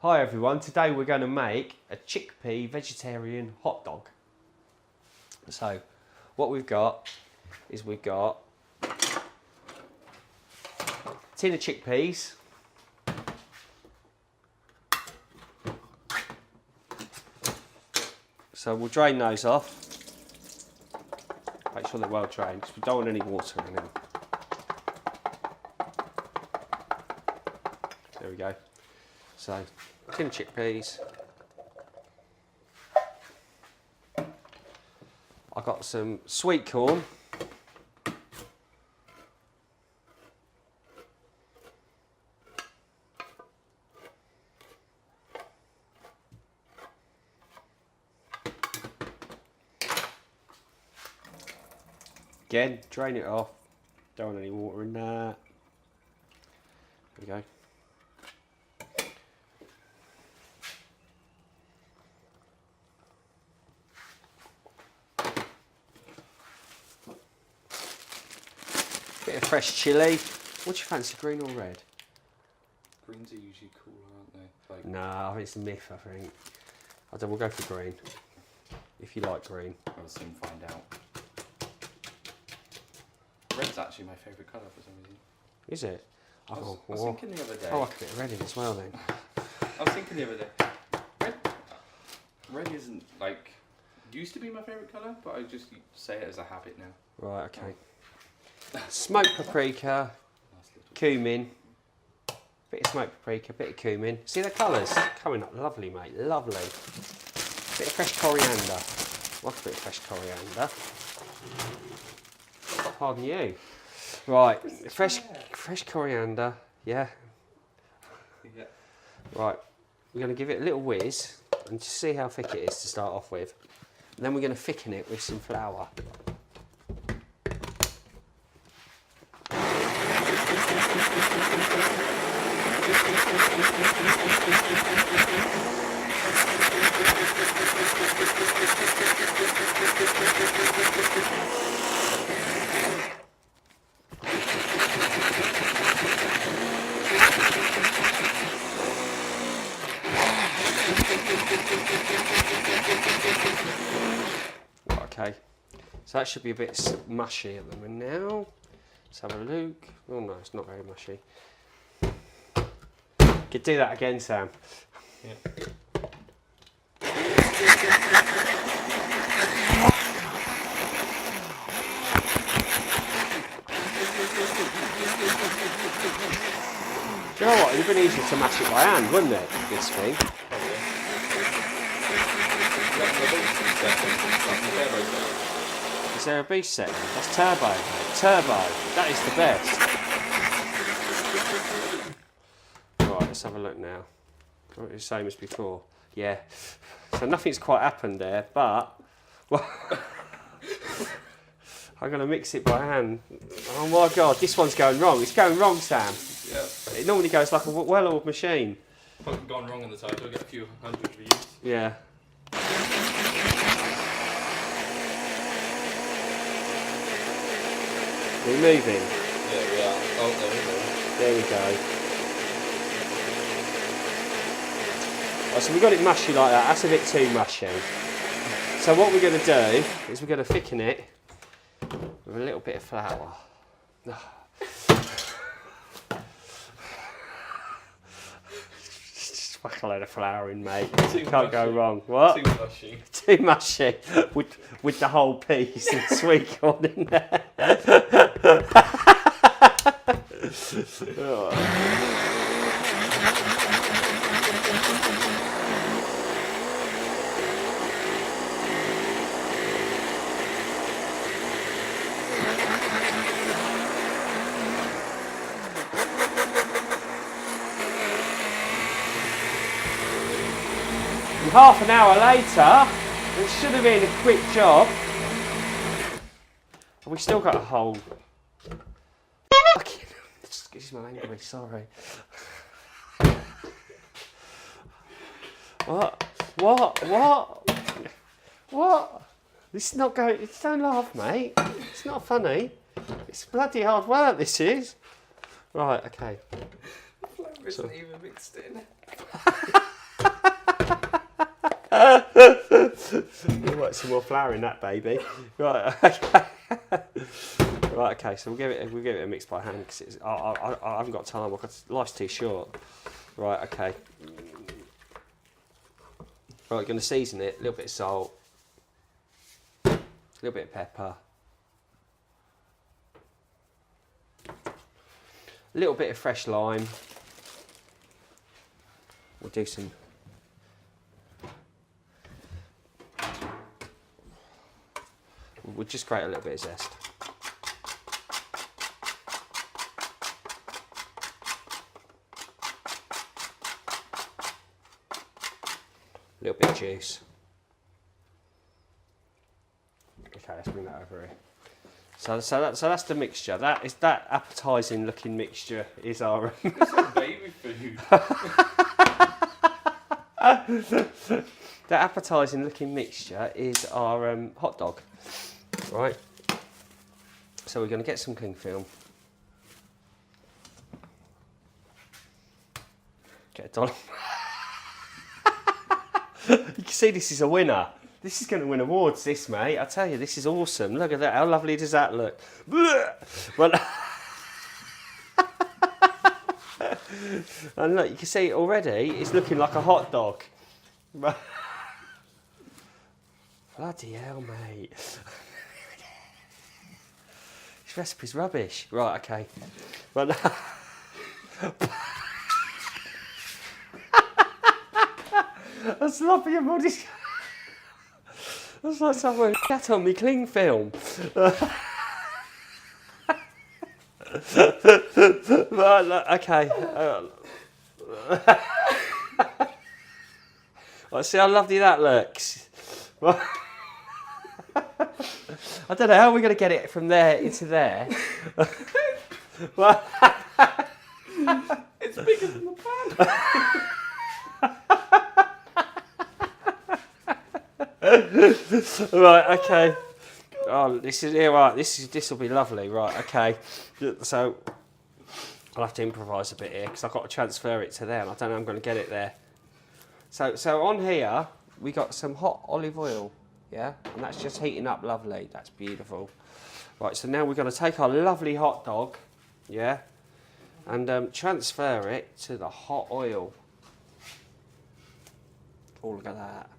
Hi everyone, today we're going to make a chickpea vegetarian hot dog. So what we've got is we've got a tin of chickpeas, so we'll drain those off, make sure they're well drained because we don't want any water in them. There we go. So, tin of chickpeas. I've got some sweet corn. Again, drain it off. Don't want any water in that. There we go. Bit of fresh chilli. What do you fancy, green or red? Greens are usually cool, aren't they? Like... Nah, I think it's a myth, I think. I don't, we'll go for green. If you like green. I'll soon find out. Red's actually my favourite colour for some reason. Is it? I was thinking the other day. Oh, I like a bit of red in as well then. I was thinking the other day. Red isn't like... used to be my favourite colour, but I just say it as a habit now. Right, okay. Smoked paprika, cumin, bit of smoked paprika, bit of cumin. See the colours? Coming up lovely, mate, lovely. Bit of fresh coriander. Like a bit of fresh coriander. Pardon you. Right, fresh coriander, yeah. Yeah. Right, we're going to give it a little whiz and just see how thick it is to start off with. And then we're going to thicken it with some flour. Okay, so that should be a bit mushy at the moment now. Let's have a look. Oh no, it's not very mushy. Could do that again, Sam. Yeah. Do you know what? It'd have been easier to mash it by hand, wouldn't it? This thing. Is there a beast setting? That's turbo, mate. Turbo. That is the best. Right, let's have a look now. It's the same as before. Yeah. So nothing's quite happened there, but well, I'm going to mix it by hand. Oh my God, this one's going wrong. It's going wrong, Sam. Yeah. It normally goes like a well-oiled machine. If I've gone wrong in the title, I'll get a few hundred views. Yeah. We're moving. Yeah, we are. Oh, there we go. There we go. Right, so we got it mushy like that. That's a bit too mushy. So what we're going to do is we're going to thicken it with a little bit of flour. Just whack a load of flour in, mate. Can't go wrong. What? Too mushy. Too mushy with the whole piece and sweet corn in there. And half an hour later, it should have been a quick job. We still got a whole. Excuse my language, sorry. What? What? This is not going. Don't laugh, mate. It's not funny. It's bloody hard work. This is. Right. Okay. The flavour isn't even mixed in. Right, some more flour in that baby. Right, okay. Right, okay. So we'll give it a mix by hand because I haven't got time. Life's too short. Right, okay. Right, going to season it. A little bit of salt, a little bit of pepper, a little bit of fresh lime. We'll do some. We'll just grate a little bit of zest. A little bit of juice. Okay, let's bring that over here. So that's the mixture. That appetising looking mixture is our. It's like baby food. That appetising looking mixture is our hot dog, right? So we're going to get some cling film. Get a dollop. You can see this is a winner. This is going to win awards, this, mate. I tell you, this is awesome. Look at that. How lovely does that look? Well, and look, you can see it already. It's looking like a hot dog. Bloody hell, mate. This recipe's rubbish. Right, okay. Well, that's lovely, your body's. That's like someone cat on me cling film. Right, okay. Right, see how lovely that looks. I don't know how we're going to get it from there into there. It's bigger than the pan. Right, okay. Oh, this is right. This will be lovely. Right, okay. So I'll have to improvise a bit here because I've got to transfer it to there, and I don't know how I'm going to get it there. So on here we got some hot olive oil, yeah, and that's just heating up lovely. That's beautiful. Right, so now we're going to take our lovely hot dog, yeah, and transfer it to the hot oil. Oh, look at that.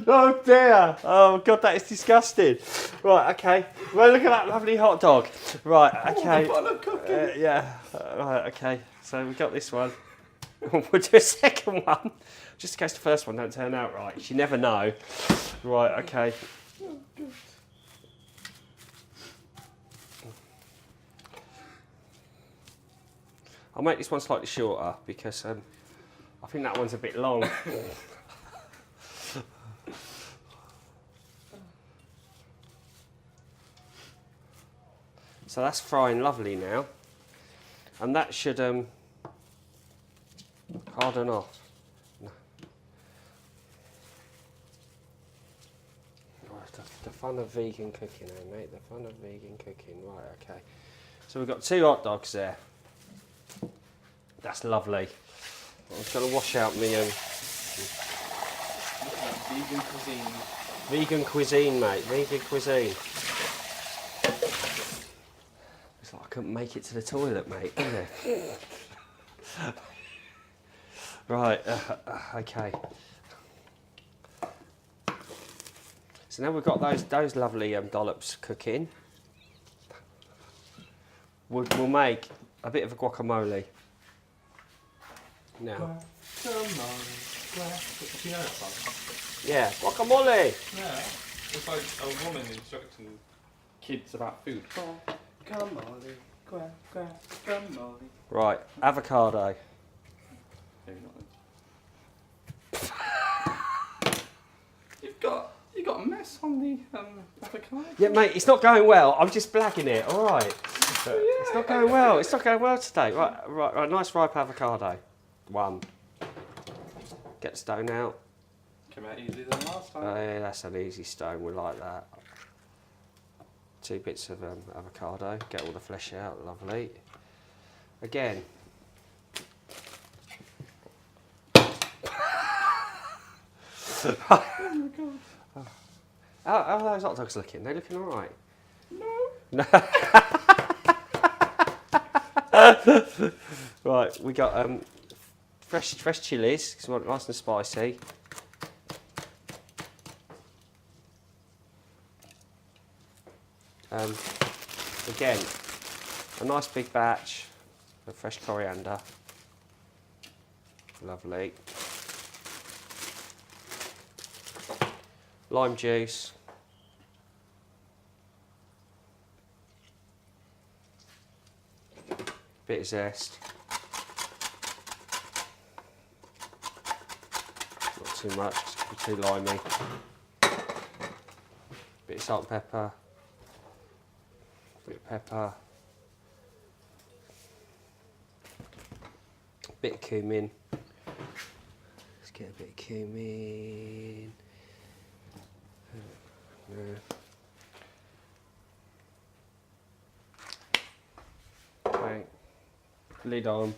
Oh dear! Oh god, that is disgusting. Right, okay. Well, look at that lovely hot dog. Right, okay. Yeah. Right, okay. So we got this one. We'll do a second one, just in case the first one don't turn out right. You never know. Right, okay. I'll make this one slightly shorter because I think that one's a bit long. So that's frying lovely now, and that should harden off. No. Right, the fun of vegan cooking, eh, mate? The fun of vegan cooking. Right, okay. So we've got 2 hot dogs there. That's lovely. I'm just going to wash out me. Vegan cuisine. Vegan cuisine, mate. Vegan cuisine. It's like I couldn't make it to the toilet, mate, isn't it? Right, okay. So now we've got those lovely dollops cooking. We'll make a bit of a guacamole. Now. Guacamole. Do you know that song? Yeah, guacamole. Yeah. It's like a woman instructing kids about food. Guacamole. Guacamole. Right, avocado. Maybe not then. You've got a mess on the avocado. Yeah, mate, it's not going well. I'm just blagging it. All right. It's not going well. It's not going well today. Right. Nice ripe avocado. 1. Get the stone out. Came out easier than last time. Yeah, that's an easy stone. We like that. 2 bits of avocado. Get all the flesh out. Lovely. Again, How are those hot dogs looking? They looking all right? No. Right, we got fresh chillies because we want it nice and spicy. Again, a nice big batch of fresh coriander. Lovely. Lime juice. Bit of zest. Not too much, it's going to be too limey. Bit of salt and pepper. Bit of pepper. Bit of cumin. Let's get a bit of cumin. Okay. Lid on.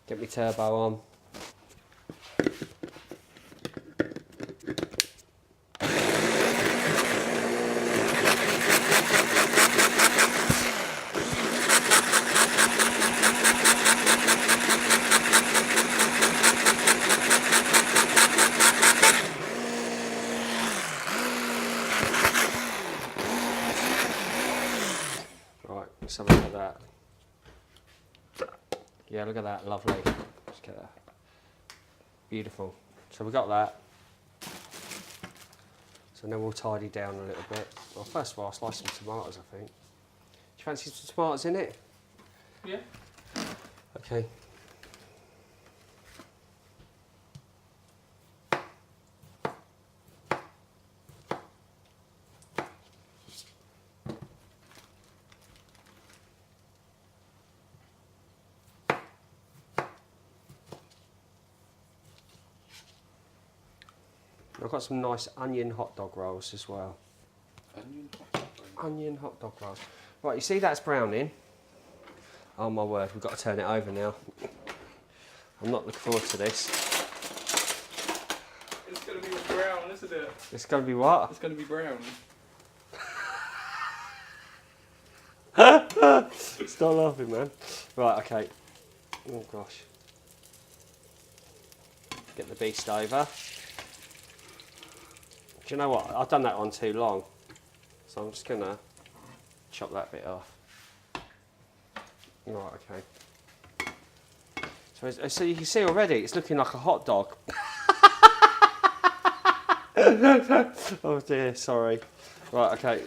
Get my turbo on. Let's have a look at that. Yeah, look at that, lovely. Let's get that. Beautiful. So we got that. So now we'll tidy down a little bit. Well, first of all, I'll slice some tomatoes, I think. Do you fancy some tomatoes in it? Yeah. Okay. I've got some nice onion hot dog rolls as well. Onion hot dog rolls? Onion hot dog rolls. Right, you see that's browning? Oh my word, we've got to turn it over now. I'm not looking forward to this. It's going to be brown, isn't it? It's going to be what? It's going to be brown. Stop laughing, man. Right, okay. Oh gosh. Get the beast over. Do you know what? I've done that on too long. So I'm just going to chop that bit off. Right, okay. So you can see already, it's looking like a hot dog. Oh dear, sorry. Right, okay.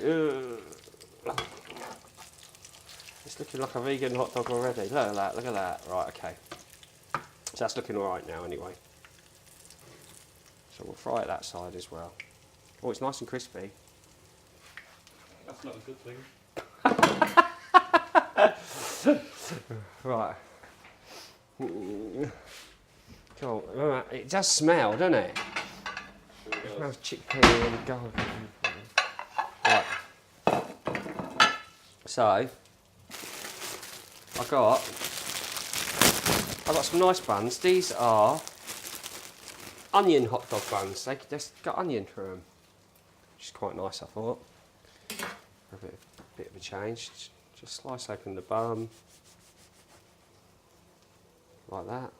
It's looking like a vegan hot dog already. Look at that, look at that. Right, okay. So that's looking alright now anyway. So we'll fry it that side as well. Oh, it's nice and crispy. That's not a good thing. Right. Cool. Right. It does smell, doesn't it? It smells chickpea and garlic. Right. So, I've got some nice buns. These are onion hot dog buns. They've got onion through them, which is quite nice, I thought. For a bit of a change. Just slice open the bun like that.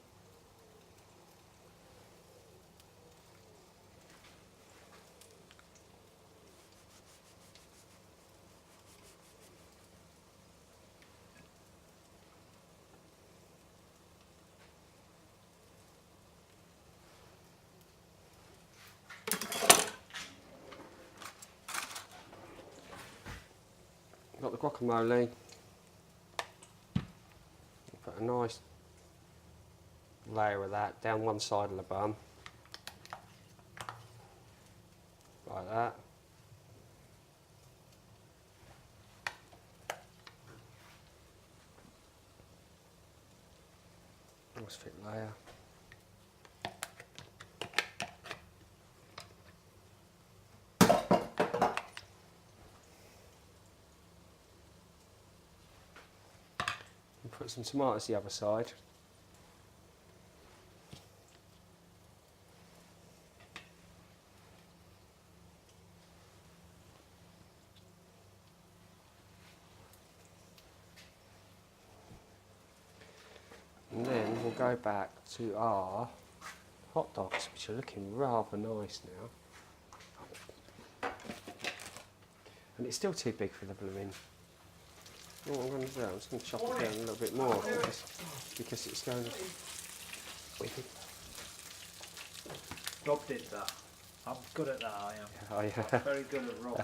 Got the guacamole. Put a nice layer of that down one side of the bun. Like that. Nice thick layer. Put some tomatoes the other side. we'll go back to our hot dogs, which are looking rather nice now. And it's still too big for the blooming. What I'm going to do, I'm just going to chop it down a little bit more because it's going wicked. Rob did that. I'm good at that, I am. Oh, yeah. I'm very good at Rob.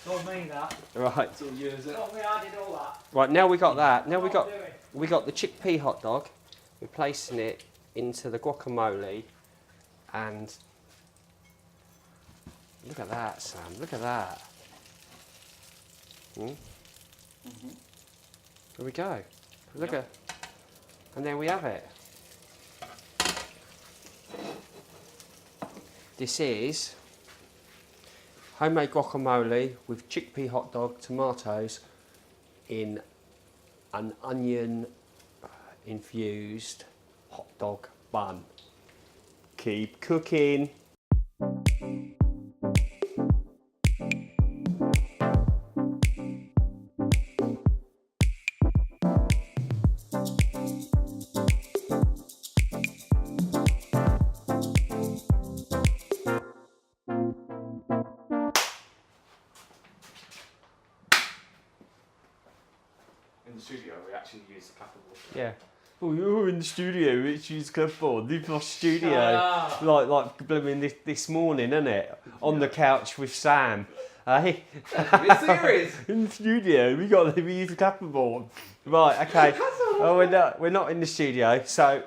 Not me, that. Right. It's all yours. Not me, I did all that. Right, now we got that. Now What I'm doing. we got the chickpea hot dog. We're placing it into the guacamole, and look at that, Sam. Look at that. There we go. Look at, and there we have it. This is homemade guacamole with chickpea hot dog, tomatoes in an onion infused hot dog bun. Keep cooking. In the studio, we actually use the clapperboard. Yeah. Oh, you're in the studio, which is clipboard. This is my studio. Shut up. Like blooming this morning, isn't it? On the couch with Sam. Hey, Are you serious? in the studio, we use the clapperboard. Right, okay. Oh, we're not in the studio. So